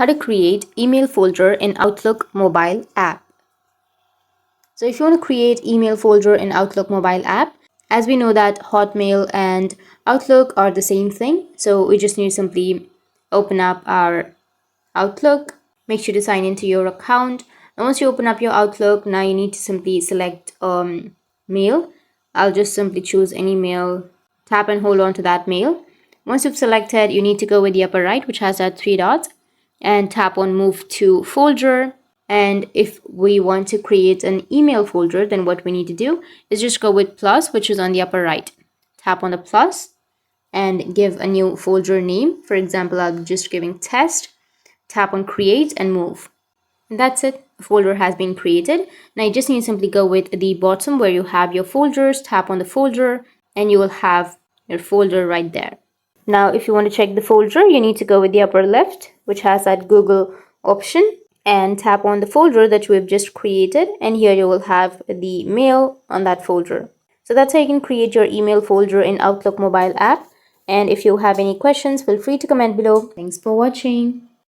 How to create email folder in Outlook mobile app. So if you want to create email folder in Outlook mobile app, as we know that Hotmail and Outlook are the same thing, so we just need to simply open up our Outlook. Make sure to sign into your account. And once you open up your Outlook, now you need to simply select mail. I'll just simply choose any mail, tap and hold on to that mail. Once you've selected, you need to go with the upper right, which has that three dots, and tap on move to folder. And if we want to create an email folder, then what we need to do is just go with plus, which is on the upper right. Tap on the plus and give a new folder name. For example, I'll be just giving test. Tap on create and move. And that's it. A folder has been created. Now you just need to simply go with the bottom where you have your folders, tap on the folder, and you will have your folder right there. Now, if you want to check the folder, you need to go with the upper left, which has that Google option, and tap on the folder that we've just created. And here you will have the mail on that folder. So that's how you can create your email folder in Outlook mobile app. And if you have any questions, feel free to comment below. Thanks for watching.